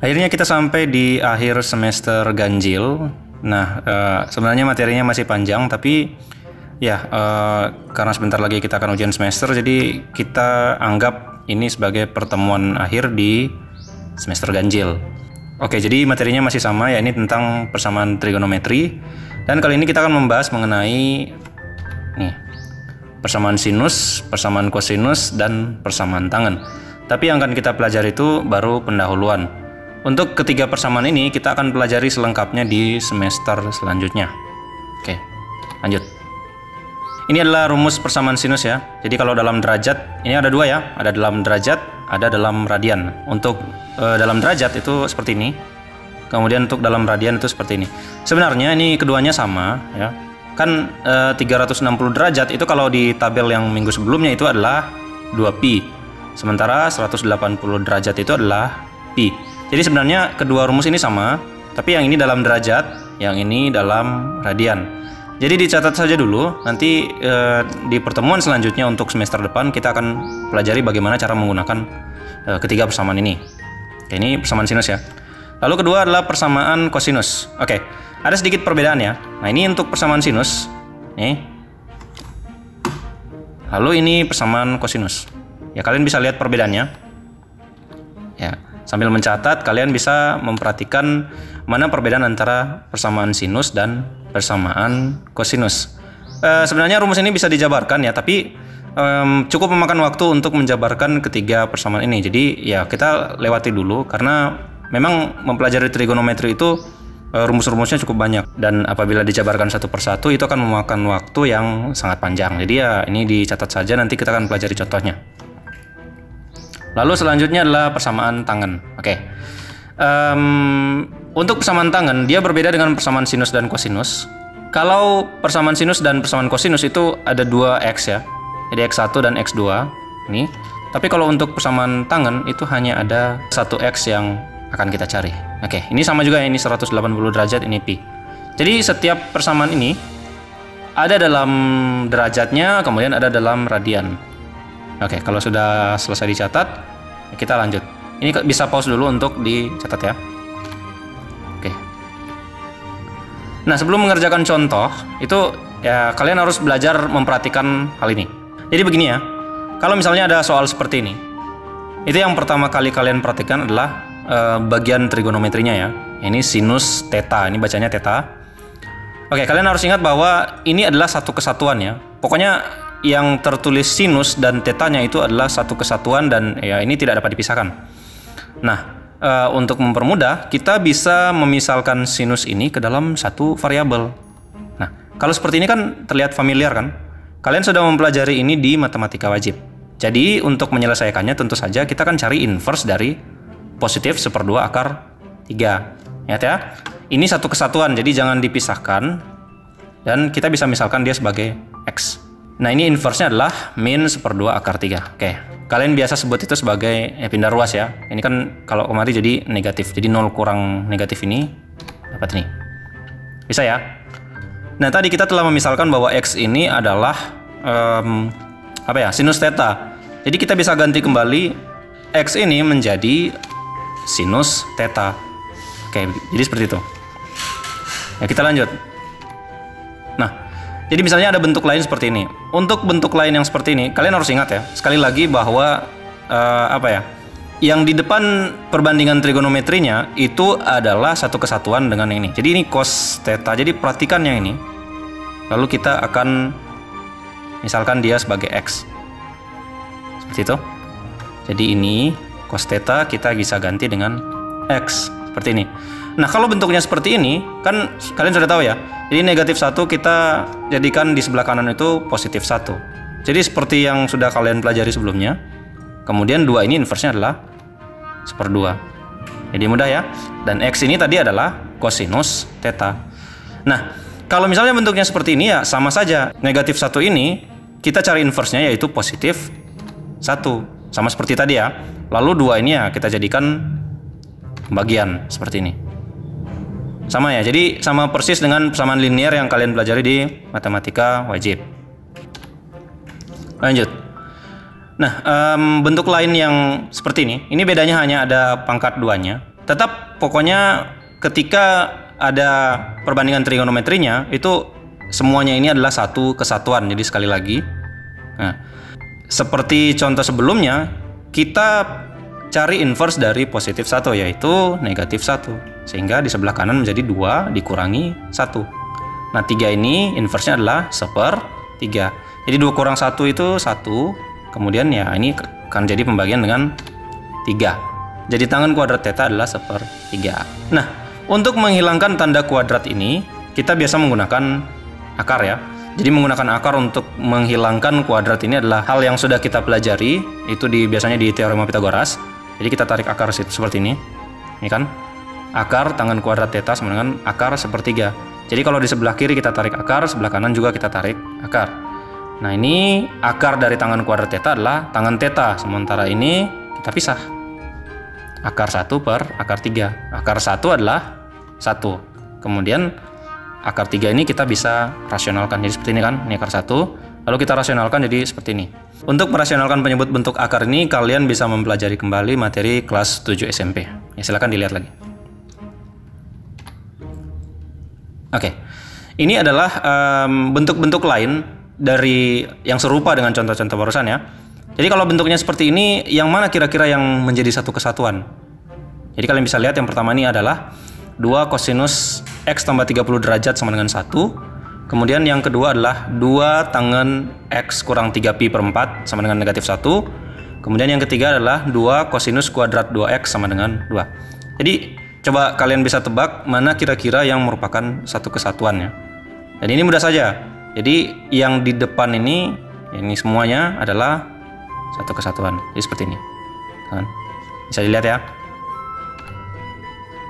Akhirnya kita sampai di akhir semester ganjil. Nah, sebenarnya materinya masih panjang, tapi ya karena sebentar lagi kita akan ujian semester, jadi kita anggap ini sebagai pertemuan akhir di semester ganjil. Oke, jadi materinya masih sama, ya ini tentang persamaan trigonometri. Dan kali ini kita akan membahas mengenai nih, persamaan sinus, persamaan kosinus, dan persamaan tangen. Tapi yang akan kita pelajari itu baru pendahuluan. Untuk ketiga persamaan ini kita akan pelajari selengkapnya di semester selanjutnya. Oke, lanjut. Ini adalah rumus persamaan sinus ya. Jadi kalau dalam derajat, ini ada dua ya. Ada dalam derajat, ada dalam radian. Untuk dalam derajat itu seperti ini. Kemudian untuk dalam radian itu seperti ini. Sebenarnya ini keduanya sama ya. Kan 360 derajat itu kalau di tabel yang minggu sebelumnya itu adalah 2pi. Sementara 180 derajat itu adalah pi. Jadi sebenarnya kedua rumus ini sama, tapi yang ini dalam derajat, yang ini dalam radian. Jadi dicatat saja dulu, nanti di pertemuan selanjutnya untuk semester depan kita akan pelajari bagaimana cara menggunakan ketiga persamaan ini. Oke, ini persamaan sinus ya. Lalu kedua adalah persamaan kosinus. Oke, ada sedikit perbedaan ya. Nah ini untuk persamaan sinus, nih. Lalu ini persamaan kosinus. Ya kalian bisa lihat perbedaannya. Ya. Sambil mencatat, kalian bisa memperhatikan mana perbedaan antara persamaan sinus dan persamaan kosinus. Sebenarnya rumus ini bisa dijabarkan ya, tapi cukup memakan waktu untuk menjabarkan ketiga persamaan ini. Jadi ya kita lewati dulu, karena memang mempelajari trigonometri itu rumus-rumusnya cukup banyak. Dan apabila dijabarkan satu persatu itu akan memakan waktu yang sangat panjang. Jadi ya ini dicatat saja, nanti kita akan pelajari contohnya. Lalu selanjutnya adalah persamaan tangen. Oke. Untuk persamaan tangen, dia berbeda dengan persamaan sinus dan kosinus. Kalau persamaan sinus dan persamaan kosinus itu ada 2x ya. Jadi x1 dan x2 ini. Tapi kalau untuk persamaan tangen itu hanya ada 1x yang akan kita cari. Oke, ini sama juga ya, ini 180 derajat, ini pi. Jadi setiap persamaan ini ada dalam derajatnya, kemudian ada dalam radian. Oke, kalau sudah selesai dicatat, kita lanjut. Ini bisa pause dulu untuk dicatat ya. Oke. Nah, sebelum mengerjakan contoh, itu ya kalian harus belajar memperhatikan hal ini. Jadi begini ya, kalau misalnya ada soal seperti ini, itu yang pertama kali kalian perhatikan adalah bagian trigonometrinya ya. Ini sinus theta, ini bacanya theta. Oke, kalian harus ingat bahwa ini adalah satu kesatuan ya. Pokoknya yang tertulis sinus dan tetanya itu adalah satu kesatuan, dan ya ini tidak dapat dipisahkan. Nah, untuk mempermudah, kita bisa memisalkan sinus ini ke dalam satu variabel. Nah, kalau seperti ini kan terlihat familiar kan? Kalian sudah mempelajari ini di matematika wajib. Jadi untuk menyelesaikannya tentu saja kita akan cari inverse dari positif 1/2 akar 3. Ingat ya, ini satu kesatuan, jadi jangan dipisahkan. Dan kita bisa misalkan dia sebagai X. Nah ini inverse-nya adalah min 1/2 akar 3. Oke, kalian biasa sebut itu sebagai pindah ruas ya. Ini kan kalau kemarin jadi negatif, jadi 0 kurang negatif ini dapat ini. Bisa ya. Nah tadi kita telah memisalkan bahwa X ini adalah sinus theta. Jadi kita bisa ganti kembali X ini menjadi sinus theta. Oke, jadi seperti itu. Ya kita lanjut. Nah, jadi misalnya ada bentuk lain seperti ini. Untuk bentuk lain yang seperti ini, kalian harus ingat ya, sekali lagi bahwa yang di depan perbandingan trigonometrinya itu adalah satu kesatuan dengan yang ini. Jadi ini cos theta. Jadi perhatikan yang ini. Lalu kita akan misalkan dia sebagai X. Seperti itu. Jadi ini cos theta kita bisa ganti dengan X. Seperti ini. Nah, kalau bentuknya seperti ini, kan kalian sudah tahu ya. Jadi negatif 1 kita jadikan di sebelah kanan itu positif 1. Jadi seperti yang sudah kalian pelajari sebelumnya. Kemudian 2 ini inverse-nya adalah 1/2. Jadi mudah ya. Dan X ini tadi adalah kosinus theta. Nah, kalau misalnya bentuknya seperti ini ya sama saja. Negatif 1 ini kita cari inverse-nya yaitu positif 1. Sama seperti tadi ya. Lalu 2 ini ya kita jadikan bagian seperti ini. Sama ya, jadi sama persis dengan persamaan linear yang kalian pelajari di matematika wajib. Lanjut. Nah, bentuk lain yang seperti ini bedanya hanya ada pangkat 2-nya. tetap pokoknya ketika ada perbandingan trigonometrinya itu semuanya ini adalah satu kesatuan. Jadi sekali lagi, nah, seperti contoh sebelumnya, kita cari inverse dari positif 1 yaitu negatif 1. Sehingga di sebelah kanan menjadi 2 dikurangi 1. Nah 3 ini inverse-nya adalah 1/3. Jadi 2 kurang 1 itu 1. Kemudian ya ini akan jadi pembagian dengan 3. Jadi tangan kuadrat theta adalah 1/3. Nah untuk menghilangkan tanda kuadrat ini kita biasa menggunakan akar ya. Jadi menggunakan akar untuk menghilangkan kuadrat ini adalah hal yang sudah kita pelajari, itu biasanya di teorema Pitagoras. Jadi kita tarik akar seperti ini. Ini kan akar tangan kuadrat theta sama dengan akar 1/3. Jadi kalau di sebelah kiri kita tarik akar, sebelah kanan juga kita tarik akar. Nah ini akar dari tangan kuadrat theta adalah tangan theta, sementara ini kita pisah. Akar 1 per akar 3. Akar 1 adalah 1. Kemudian akar 3 ini kita bisa rasionalkan. Jadi seperti ini kan, ini akar 1. Lalu kita rasionalkan jadi seperti ini. Untuk merasionalkan penyebut bentuk akar ini, kalian bisa mempelajari kembali materi kelas 7 SMP. Ya, silakan dilihat lagi. Oke, ini adalah bentuk-bentuk lain dari yang serupa dengan contoh-contoh barusan ya. Jadi kalau bentuknya seperti ini, yang mana kira-kira yang menjadi satu kesatuan? Jadi kalian bisa lihat yang pertama ini adalah 2 kosinus X tambah 30 derajat sama dengan 1. Kemudian yang kedua adalah 2 tangen X kurang 3pi per 4 sama dengan negatif 1. Kemudian yang ketiga adalah 2 kosinus kuadrat 2X sama dengan 2. Jadi coba kalian bisa tebak mana kira-kira yang merupakan satu kesatuannya. Dan ini mudah saja. Jadi yang di depan ini semuanya adalah satu kesatuan. Jadi seperti ini. Kan? Bisa dilihat ya.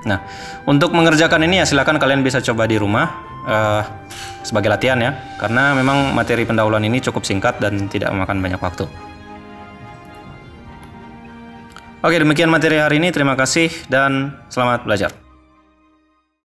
Nah, untuk mengerjakan ini ya silakan kalian bisa coba di rumah sebagai latihan ya, karena memang materi pendahuluan ini cukup singkat dan tidak memakan banyak waktu. Oke, demikian materi hari ini. Terima kasih dan selamat belajar.